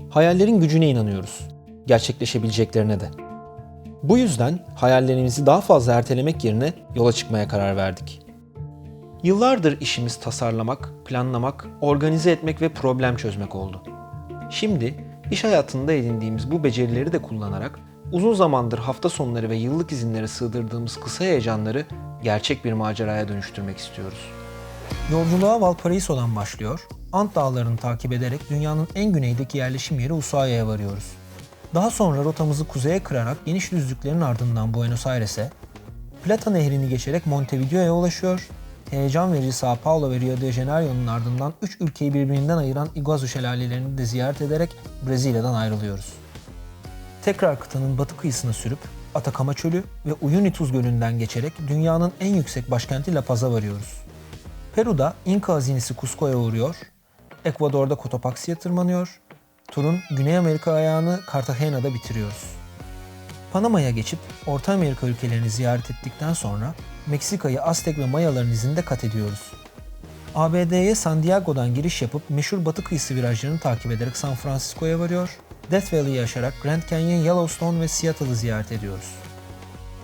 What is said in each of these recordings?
Hayallerin gücüne inanıyoruz. Gerçekleşebileceklerine de. Bu yüzden hayallerimizi daha fazla ertelemek yerine yola çıkmaya karar verdik. Yıllardır işimiz tasarlamak, planlamak, organize etmek ve problem çözmek oldu. Şimdi iş hayatında edindiğimiz bu becerileri de kullanarak uzun zamandır hafta sonları ve yıllık izinlere sığdırdığımız kısa heyecanları gerçek bir maceraya dönüştürmek istiyoruz. Yolculuğa Valparaiso'dan başlıyor, Ant Dağları'nı takip ederek dünyanın en güneydeki yerleşim yeri Ushuaia'ya varıyoruz. Daha sonra rotamızı kuzeye kırarak geniş düzlüklerin ardından Buenos Aires'e, Plata Nehri'ni geçerek Montevideo'ya ulaşıyor, heyecan verici São Paulo ve Rio de Janeiro'nun ardından 3 ülkeyi birbirinden ayıran Iguazu şelalelerini de ziyaret ederek Brezilya'dan ayrılıyoruz. Tekrar kıtanın batı kıyısına sürüp Atacama Çölü ve Uyuni Tuz Gölü'nden geçerek dünyanın en yüksek başkenti La Paz'a varıyoruz. Peru'da İnka hazinesi Cusco'ya uğruyor, Ekvador'da Cotopaxi'ye tırmanıyor, turun Güney Amerika ayağını Cartagena'da bitiriyoruz. Panama'ya geçip Orta Amerika ülkelerini ziyaret ettikten sonra Meksika'yı Aztek ve Mayaların izinde kat ediyoruz. ABD'ye San Diego'dan giriş yapıp meşhur batı kıyısı virajlarını takip ederek San Francisco'ya varıyor, Death Valley'i aşarak Grand Canyon, Yellowstone ve Seattle'ı ziyaret ediyoruz.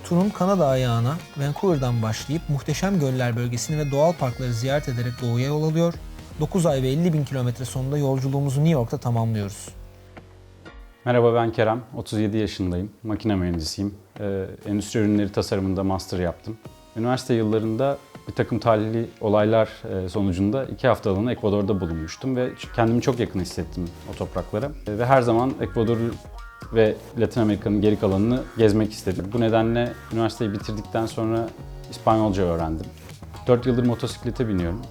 Turun Kanada ayağına Vancouver'dan başlayıp muhteşem göller bölgesini ve doğal parkları ziyaret ederek doğuya yol alıyor, 9 ay ve 50.000 kilometre sonunda yolculuğumuzu New York'ta tamamlıyoruz. Merhaba, ben Kerem, 37 yaşındayım, makine mühendisiyim. Endüstri ürünleri tasarımında master yaptım. Üniversite yıllarında bir takım talihli olaylar sonucunda 2 haftalığına Ekvador'da bulunmuştum ve kendimi çok yakın hissettim o topraklara. Ve her zaman Ekvador ve Latin Amerika'nın geri kalanını gezmek istedim. Bu nedenle üniversiteyi bitirdikten sonra İspanyolca öğrendim. 4 yıldır motosiklete biniyorum.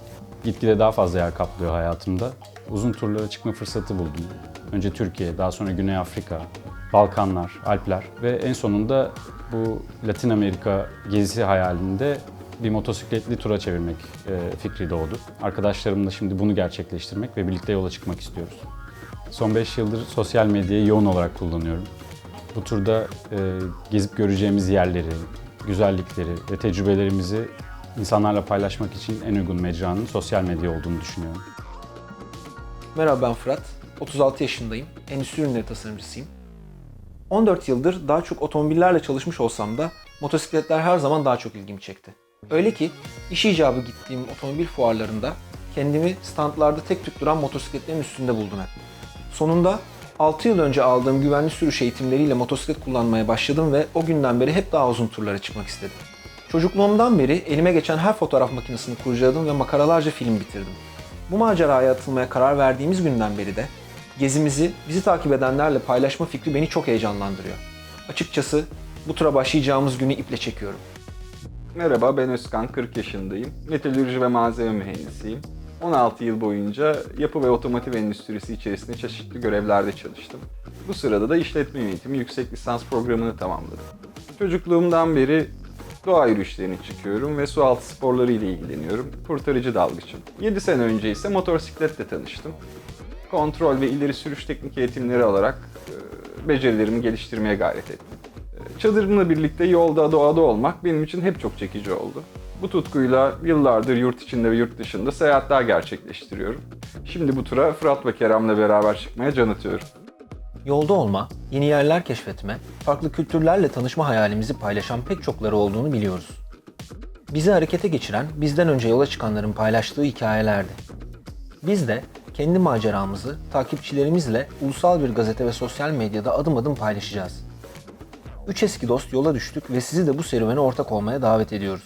Gitgide daha fazla yer kaplıyor hayatımda. Uzun turlara çıkma fırsatı buldum. Önce Türkiye, daha sonra Güney Afrika, Balkanlar, Alpler ve en sonunda bu Latin Amerika gezisi hayalinde bir motosikletli tura çevirmek fikri doğdu. Arkadaşlarımla şimdi bunu gerçekleştirmek ve birlikte yola çıkmak istiyoruz. Son 5 yıldır sosyal medyayı yoğun olarak kullanıyorum. Bu turda gezip göreceğimiz yerleri, güzellikleri ve tecrübelerimizi insanlarla paylaşmak için en uygun mecranın sosyal medya olduğunu düşünüyorum. Merhaba, ben Fırat. 36 yaşındayım. Endüstri ürünleri tasarımcısıyım. 14 yıldır daha çok otomobillerle çalışmış olsam da motosikletler her zaman daha çok ilgimi çekti. Öyle ki iş icabı gittiğim otomobil fuarlarında kendimi standlarda tek tük duran motosikletlerin üstünde buldum hep. Sonunda 6 yıl önce aldığım güvenli sürüş eğitimleriyle motosiklet kullanmaya başladım ve o günden beri hep daha uzun turlara çıkmak istedim. Çocukluğumdan beri elime geçen her fotoğraf makinesini kurcaladım ve makaralarca film bitirdim. Bu maceraya atılmaya karar verdiğimiz günden beri de gezimizi bizi takip edenlerle paylaşma fikri beni çok heyecanlandırıyor. Açıkçası bu tura başlayacağımız günü iple çekiyorum. Merhaba, ben Özkan, 40 yaşındayım. Metalürji ve malzeme mühendisiyim. 16 yıl boyunca yapı ve otomotiv endüstrisi içerisinde çeşitli görevlerde çalıştım. Bu sırada da işletme yönetimi yüksek lisans programını tamamladım. Çocukluğumdan beri doğa yürüyüşlerine çıkıyorum ve sualtı sporları ile ilgileniyorum. Kurtarıcı dalgıçım. 7 sene önce ise motosikletle tanıştım. Kontrol ve ileri sürüş teknik eğitimleri alarak becerilerimi geliştirmeye gayret ettim. Çadırımla birlikte yolda, doğada olmak benim için hep çok çekici oldu. Bu tutkuyla yıllardır yurt içinde ve yurt dışında seyahatler gerçekleştiriyorum. Şimdi bu tura Fırat ve Kerem'le beraber çıkmaya can atıyorum. Yolda olma, yeni yerler keşfetme, farklı kültürlerle tanışma hayalimizi paylaşan pek çokları olduğunu biliyoruz. Bizi harekete geçiren, bizden önce yola çıkanların paylaştığı hikayelerdi. Biz de kendi maceramızı takipçilerimizle ulusal bir gazete ve sosyal medyada adım adım paylaşacağız. 3 eski dost yola düştük ve sizi de bu serüvene ortak olmaya davet ediyoruz.